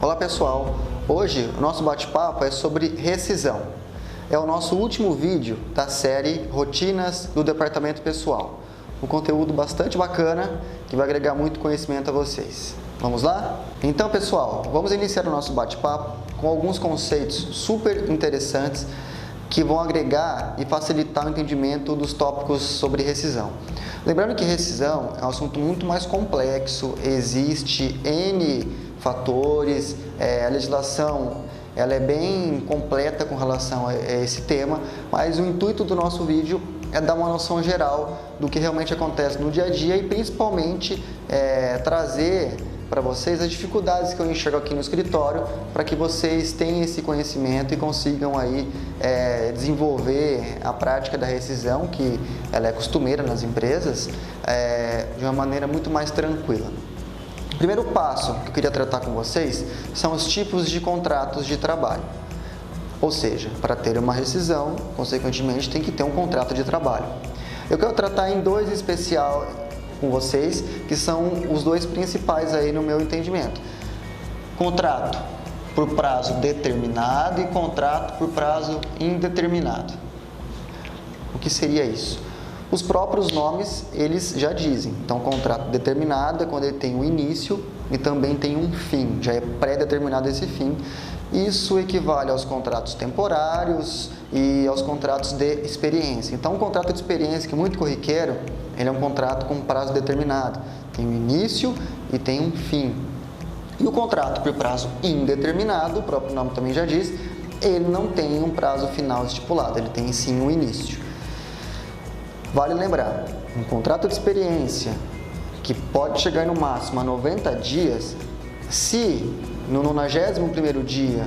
Olá pessoal, hoje o nosso bate-papo é sobre rescisão. É o nosso último vídeo da série Rotinas do Departamento Pessoal. Um conteúdo bastante bacana que vai agregar muito conhecimento a vocês. Vamos lá? Então pessoal, vamos iniciar o nosso bate-papo com alguns conceitos super interessantes que vão agregar e facilitar o entendimento dos tópicos sobre rescisão. Lembrando que rescisão é um assunto muito mais complexo, existe N fatores, a legislação ela é bem completa com relação a esse tema, mas o intuito do nosso vídeo é dar uma noção geral do que realmente acontece no dia a dia e principalmente trazer para vocês as dificuldades que eu enxergo aqui no escritório para que vocês tenham esse conhecimento e consigam aí desenvolver a prática da rescisão, que ela é costumeira nas empresas, de uma maneira muito mais tranquila. O primeiro passo que eu queria tratar com vocês são os tipos de contratos de trabalho. Ou seja, para ter uma rescisão, consequentemente, tem que ter um contrato de trabalho. Eu quero tratar em dois especial com vocês, que são os dois principais aí no meu entendimento. Contrato por prazo determinado e contrato por prazo indeterminado. O que seria isso? Os próprios nomes, eles já dizem. Então, contrato determinado é quando ele tem um início e também tem um fim, já é pré-determinado esse fim. Isso equivale aos contratos temporários e aos contratos de experiência. Então, um contrato de experiência, que é muito corriqueiro, ele é um contrato com prazo determinado. Tem um início e tem um fim. E o contrato por prazo indeterminado, o próprio nome também já diz, ele não tem um prazo final estipulado, ele tem sim um início. Vale lembrar, um contrato de experiência que pode chegar no máximo a 90 dias, se no 91º dia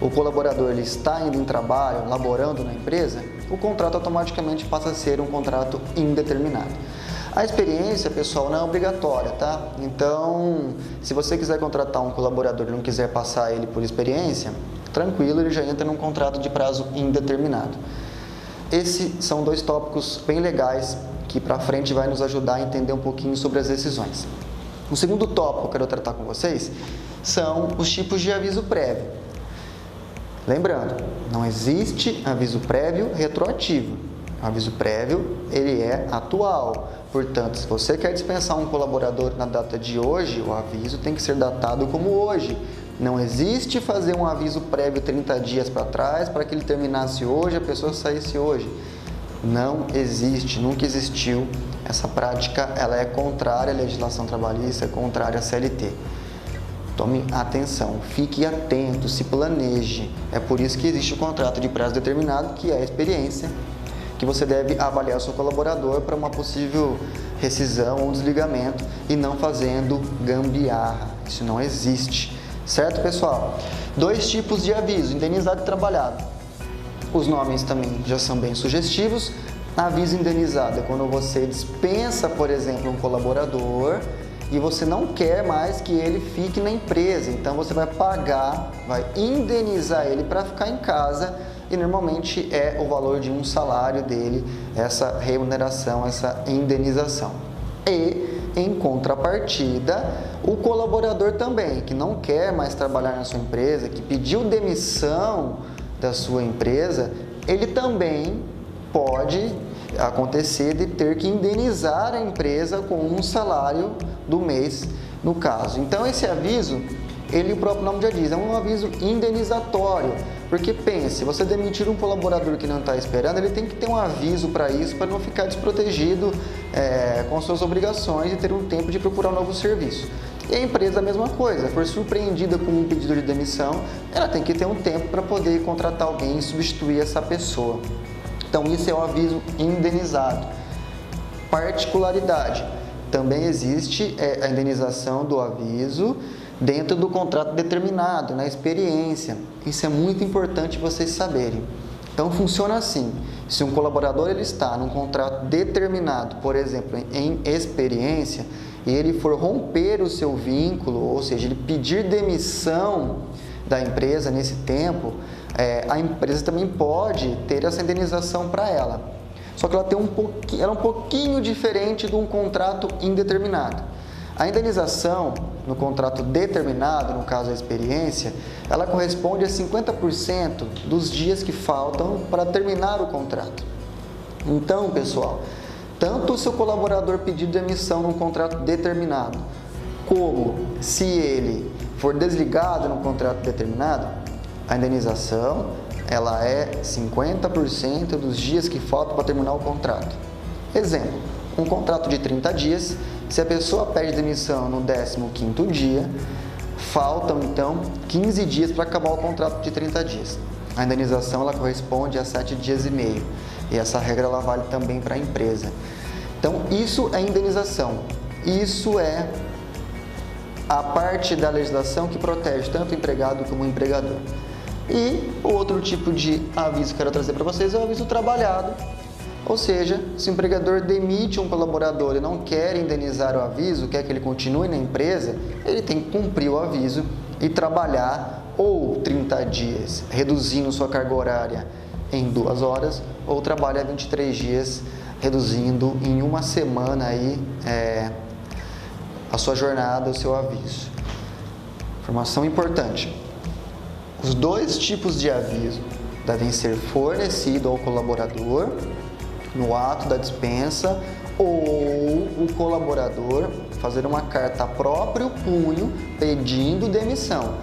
o colaborador ele está indo em trabalho, laborando na empresa, o contrato automaticamente passa a ser um contrato indeterminado. A experiência, pessoal, não é obrigatória, tá? Então, se você quiser contratar um colaborador e não quiser passar ele por experiência, tranquilo, ele já entra num contrato de prazo indeterminado. Esses são dois tópicos bem legais que para frente vai nos ajudar a entender um pouquinho sobre as decisões. O segundo tópico que eu quero tratar com vocês são os tipos de aviso prévio. Lembrando, não existe aviso prévio retroativo. O aviso prévio, ele é atual. Portanto, se você quer dispensar um colaborador na data de hoje, o aviso tem que ser datado como hoje. Não existe fazer um aviso prévio 30 dias para trás para que ele terminasse hoje, a pessoa saísse hoje. Não existe, nunca existiu. Essa prática ela é contrária à legislação trabalhista, é contrária à CLT. Tome atenção, fique atento, se planeje. É por isso que existe o contrato de prazo determinado, que é a experiência, que você deve avaliar o seu colaborador para uma possível rescisão ou desligamento e não fazendo gambiarra. Isso não existe. Certo, pessoal? Dois tipos de aviso, indenizado e trabalhado. Os nomes também já são bem sugestivos. Aviso indenizado é quando você dispensa, por exemplo, um colaborador e você não quer mais que ele fique na empresa. Então, você vai pagar, vai indenizar ele para ficar em casa e normalmente é o valor de um salário dele, essa remuneração, essa indenização. E, em contrapartida, o colaborador também, que não quer mais trabalhar na sua empresa, que pediu demissão da sua empresa, ele também pode acontecer de ter que indenizar a empresa com um salário do mês, no caso. Então, esse aviso, o próprio nome já diz, é um aviso indenizatório. Porque pense, se você demitir um colaborador que não está esperando, ele tem que ter um aviso para isso, para não ficar desprotegido com suas obrigações e ter um tempo de procurar um novo serviço. E a empresa a mesma coisa, for surpreendida com um pedido de demissão, ela tem que ter um tempo para poder contratar alguém e substituir essa pessoa. Então isso é o aviso indenizado. Particularidade, também existe a indenização do aviso dentro do contrato determinado, na experiência. Isso é muito importante vocês saberem. Então funciona assim, se um colaborador ele está num contrato determinado, por exemplo, em experiência, e ele for romper o seu vínculo, ou seja, ele pedir demissão da empresa nesse tempo, a empresa também pode ter essa indenização para ela. Só que ela é um pouquinho diferente de um contrato indeterminado. A indenização no contrato determinado, no caso a experiência, ela corresponde a 50% dos dias que faltam para terminar o contrato. Então, pessoal, tanto o seu colaborador pedir demissão num contrato determinado, como se ele for desligado no contrato determinado, a indenização ela é 50% dos dias que faltam para terminar o contrato. Exemplo, um contrato de 30 dias, se a pessoa pede demissão no 15º dia, faltam então 15 dias para acabar o contrato de 30 dias. A indenização ela corresponde a 7 dias e meio, e essa regra ela vale também para a empresa. Então, isso é indenização. Isso é a parte da legislação que protege tanto o empregado como o empregador. E o outro tipo de aviso que eu quero trazer para vocês é o aviso trabalhado. Ou seja, se o empregador demite um colaborador e não quer indenizar o aviso, quer que ele continue na empresa, ele tem que cumprir o aviso e trabalhar ou 30 dias, reduzindo sua carga horária em 2 horas, ou trabalha 23 dias, reduzindo em uma semana aí, a sua jornada, o seu aviso. Informação importante. Os 2 tipos de aviso devem ser fornecidos ao colaborador no ato da dispensa ou o colaborador fazer uma carta a próprio punho pedindo demissão.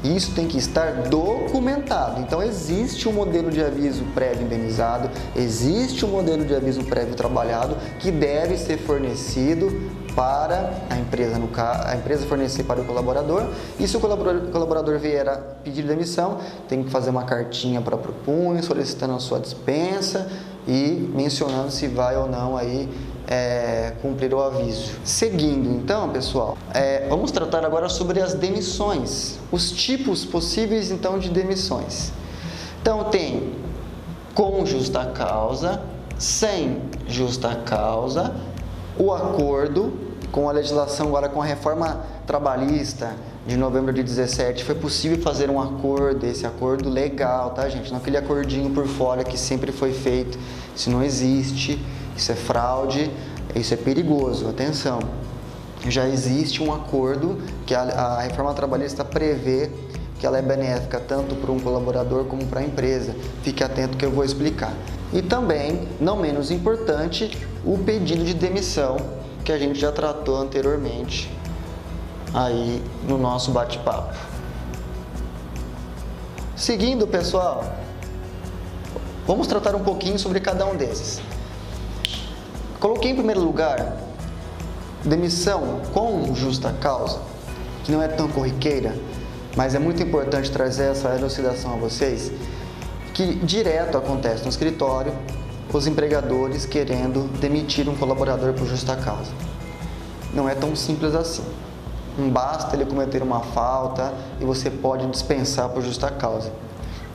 Isso tem que estar documentado. Então, existe um modelo de aviso prévio indenizado, existe um modelo de aviso prévio trabalhado que deve ser fornecido para a empresa, a empresa fornecer para o colaborador. E se o colaborador vier a pedir demissão, tem que fazer uma cartinha para o punho, solicitando a sua dispensa e mencionando se vai ou não aí cumprir o aviso. Seguindo então, pessoal, vamos tratar agora sobre as demissões, os tipos possíveis então de demissões. Então tem com justa causa, sem justa causa, o acordo. Com a legislação agora, com a reforma trabalhista de novembro de 17, foi possível fazer um acordo, esse acordo legal, tá, gente? Não aquele acordinho por fora que sempre foi feito. Isso não existe, isso é fraude, isso é perigoso, atenção. Já existe um acordo que a reforma trabalhista prevê que ela é benéfica tanto para um colaborador como para a empresa. Fique atento que eu vou explicar. E também, não menos importante, o pedido de demissão, que a gente já tratou anteriormente aí no nosso bate-papo. Seguindo, pessoal, vamos tratar um pouquinho sobre cada um desses. Coloquei em primeiro lugar demissão com justa causa, que não é tão corriqueira, mas é muito importante trazer essa elucidação a vocês, que direto acontece no escritório, os empregadores querendo demitir um colaborador por justa causa. Não é tão simples assim. Não basta ele cometer uma falta e você pode dispensar por justa causa.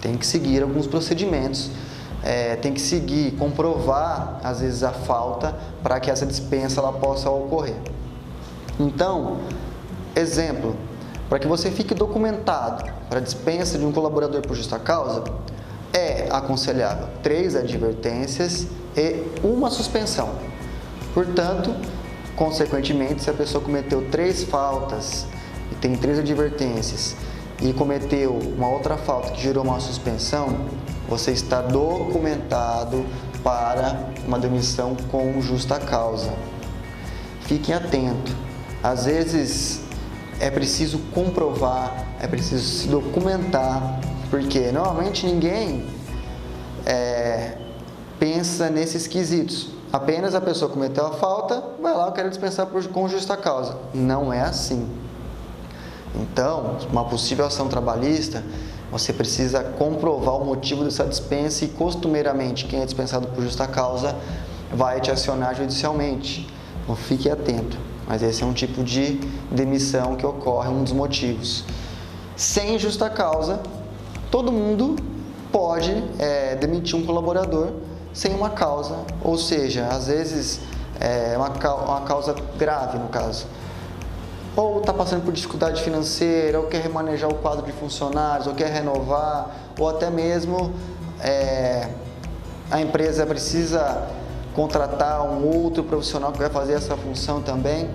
Tem que seguir alguns procedimentos, tem que seguir, comprovar às vezes a falta para que essa dispensa ela possa ocorrer. Então, exemplo, para que você fique documentado para a dispensa de um colaborador por justa causa, é aconselhável 3 advertências e 1 suspensão. Portanto, consequentemente, se a pessoa cometeu 3 faltas e tem 3 advertências e cometeu uma outra falta que gerou uma suspensão, você está documentado para uma demissão com justa causa. Fiquem atentos. Às vezes é preciso comprovar, é preciso se documentar, porque normalmente ninguém pensa nesses quesitos. Apenas a pessoa cometeu a falta, vai lá, eu quero dispensar com justa causa. Não é assim. Então, uma possível ação trabalhista, você precisa comprovar o motivo dessa dispensa e, costumeiramente, quem é dispensado por justa causa vai te acionar judicialmente. Então, fique atento. Mas esse é um tipo de demissão que ocorre, um dos motivos. Sem justa causa, todo mundo pode demitir um colaborador sem uma causa, ou seja, às vezes uma causa grave no caso. Ou está passando por dificuldade financeira, ou quer remanejar o quadro de funcionários, ou quer renovar, ou até mesmo a empresa precisa contratar um outro profissional que vai fazer essa função também.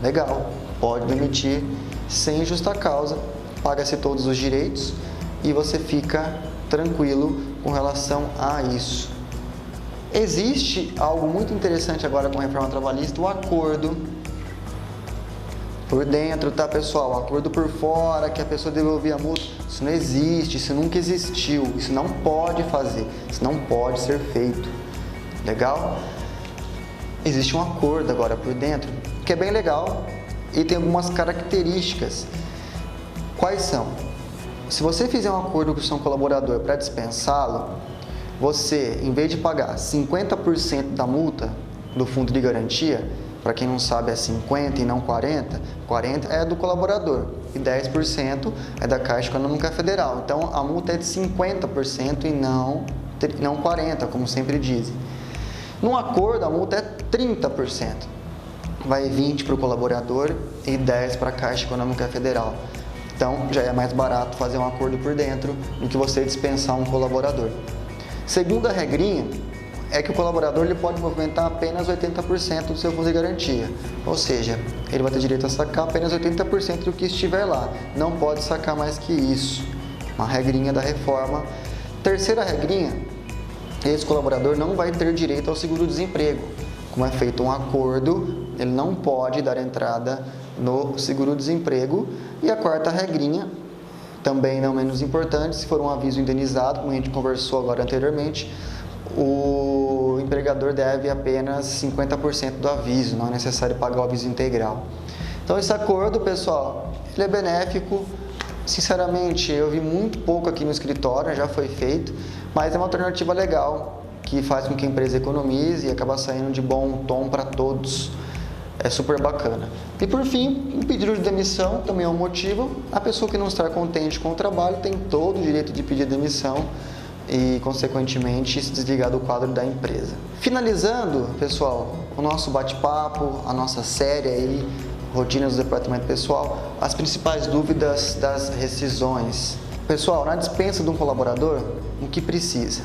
Legal. pode demitir sem justa causa, paga-se todos os direitos e você fica tranquilo com relação a isso. Existe algo muito interessante agora com a reforma trabalhista, o acordo por dentro, tá, pessoal? O acordo por fora, que a pessoa devolvia a multa, isso não existe, isso nunca existiu, isso não pode fazer, isso não pode ser feito. Legal? Existe um acordo agora por dentro, que é bem legal e tem algumas características. Quais são? Se você fizer um acordo com o seu colaborador para dispensá-lo, você, em vez de pagar 50% da multa do fundo de garantia, para quem não sabe é 50% e não 40%, 40% é do colaborador e 10% é da Caixa Econômica Federal. Então a multa é de 50% e não 40%, como sempre dizem. Num acordo a multa é 30%, vai 20% para o colaborador e 10% para a Caixa Econômica Federal. Então já é mais barato fazer um acordo por dentro do que você dispensar um colaborador. Segunda regrinha é que o colaborador ele pode movimentar apenas 80% do seu fundo de garantia, ou seja, ele vai ter direito a sacar apenas 80% do que estiver lá, não pode sacar mais que isso, uma regrinha da reforma. Terceira regrinha, esse colaborador não vai ter direito ao seguro-desemprego, como é feito um acordo, ele não pode dar entrada no seguro-desemprego. E a quarta regrinha, também não menos importante, se for um aviso indenizado, como a gente conversou agora anteriormente, o empregador deve apenas 50% do aviso, não é necessário pagar o aviso integral. Então esse acordo, pessoal, ele é benéfico. Sinceramente, eu vi muito pouco aqui no escritório, já foi feito, mas é uma alternativa legal, que faz com que a empresa economize e acaba saindo de bom tom para todos. É super bacana. E por fim, o pedido de demissão também é um motivo. A pessoa que não está contente com o trabalho tem todo o direito de pedir demissão e, consequentemente, se desligar do quadro da empresa. Finalizando, pessoal, o nosso bate-papo, a nossa série aí, rotinas do departamento pessoal, as principais dúvidas das rescisões. Pessoal, na dispensa de um colaborador, o que precisa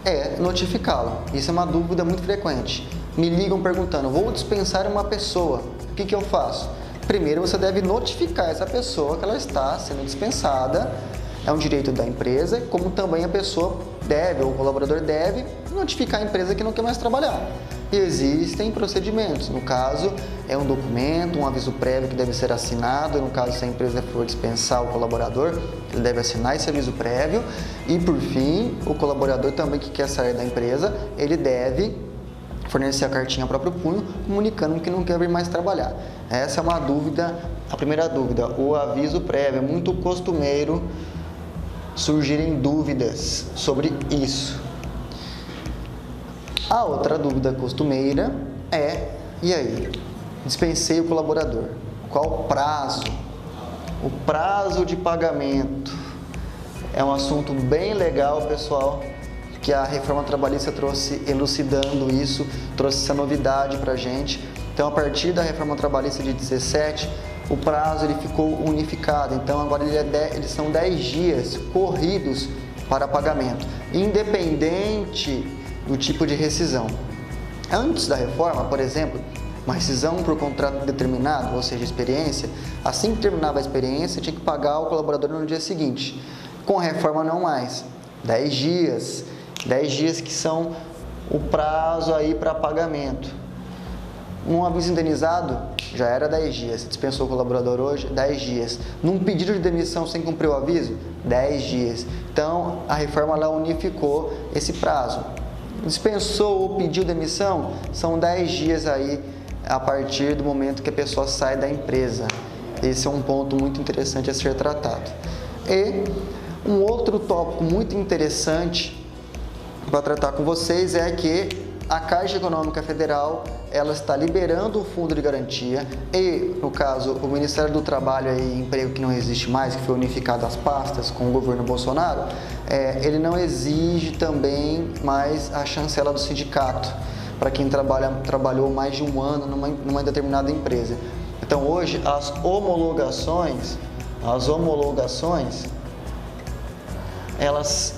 é notificá-lo. Isso é uma dúvida muito frequente. Me ligam perguntando, vou dispensar uma pessoa, o que eu faço? Primeiro você deve notificar essa pessoa que ela está sendo dispensada, é um direito da empresa, como também a pessoa deve, ou o colaborador deve, notificar a empresa que não quer mais trabalhar. E existem procedimentos, no caso é um documento, um aviso prévio que deve ser assinado, no caso se a empresa for dispensar o colaborador, ele deve assinar esse aviso prévio e por fim, o colaborador também que quer sair da empresa, ele deve fornecer a cartinha a próprio punho, comunicando que não quer vir mais trabalhar. Essa é uma dúvida, a primeira dúvida, o aviso prévio, é muito costumeiro surgirem dúvidas sobre isso. A outra dúvida costumeira é, e aí, dispensei o colaborador, qual o prazo? O prazo de pagamento é um assunto bem legal, pessoal, que a reforma trabalhista trouxe elucidando isso, trouxe essa novidade para a gente. Então, a partir da reforma trabalhista de 17, o prazo ele ficou unificado. Então, agora eles são 10 dias corridos para pagamento, independente do tipo de rescisão. Antes da reforma, por exemplo, uma rescisão por contrato determinado, ou seja, experiência, assim que terminava a experiência, tinha que pagar o colaborador no dia seguinte. Com a reforma, não mais. 10 dias. 10 dias que são o prazo aí para pagamento. Num aviso indenizado, já era 10 dias. Se dispensou o colaborador hoje, 10 dias. Num pedido de demissão sem cumprir o aviso, 10 dias. Então, a reforma ela unificou esse prazo. Dispensou ou pediu demissão, são 10 dias aí a partir do momento que a pessoa sai da empresa. Esse é um ponto muito interessante a ser tratado. E um outro tópico muito interessante para tratar com vocês é que a Caixa Econômica Federal ela está liberando o fundo de garantia e, no caso, o Ministério do Trabalho e Emprego, que não existe mais, que foi unificado as pastas com o governo Bolsonaro, ele não exige também mais a chancela do sindicato para quem trabalhou mais de um ano numa determinada empresa. Então, hoje, as homologações, elas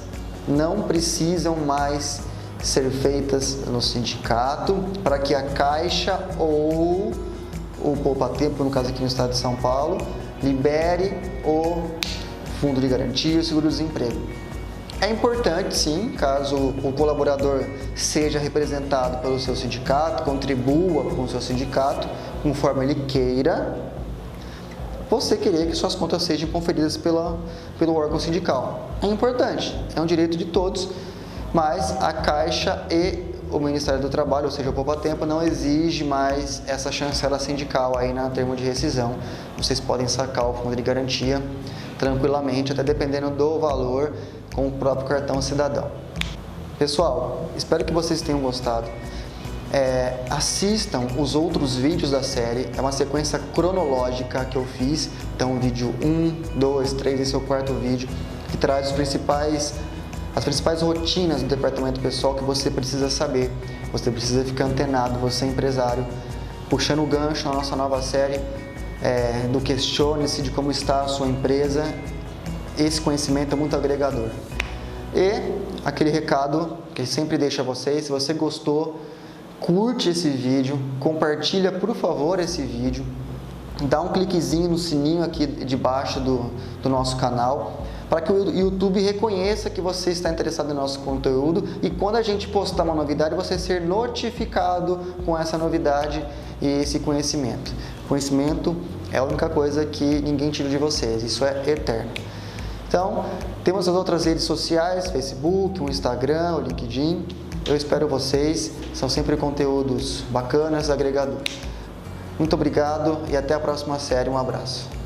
não precisam mais ser feitas no sindicato para que a Caixa ou o Poupa Tempo, no caso aqui no estado de São Paulo, libere o fundo de garantia e o seguro-desemprego. É importante, sim, caso o colaborador seja representado pelo seu sindicato, contribua com o seu sindicato, conforme ele queira, você querer que suas contas sejam conferidas pelo órgão sindical. É importante, é um direito de todos, mas a Caixa e o Ministério do Trabalho, ou seja, o Poupa Tempo, não exige mais essa chancela sindical aí na termo de rescisão. Vocês podem sacar o fundo de garantia tranquilamente, até dependendo do valor, com o próprio cartão cidadão. Pessoal, espero que vocês tenham gostado. Assistam os outros vídeos da série, é uma sequência cronológica que eu fiz, então vídeo 1, 2, 3, esse é o quarto vídeo, que traz as principais rotinas do departamento pessoal que você precisa saber. Você precisa ficar antenado, você é empresário, puxando o gancho na nossa nova série do Questione-se, de como está a sua empresa. Esse conhecimento é muito agregador. E aquele recado que sempre deixo a vocês: se você gostou, curte esse vídeo, compartilha por favor esse vídeo, dá um cliquezinho no sininho aqui debaixo do nosso canal, para que o YouTube reconheça que você está interessado no nosso conteúdo e quando a gente postar uma novidade, você ser notificado com essa novidade e esse conhecimento. Conhecimento é a única coisa que ninguém tira de vocês, isso é eterno. Então, temos as outras redes sociais, Facebook, o Instagram, o LinkedIn. Eu espero vocês, são sempre conteúdos bacanas, agregadores. Muito obrigado e até a próxima série, um abraço.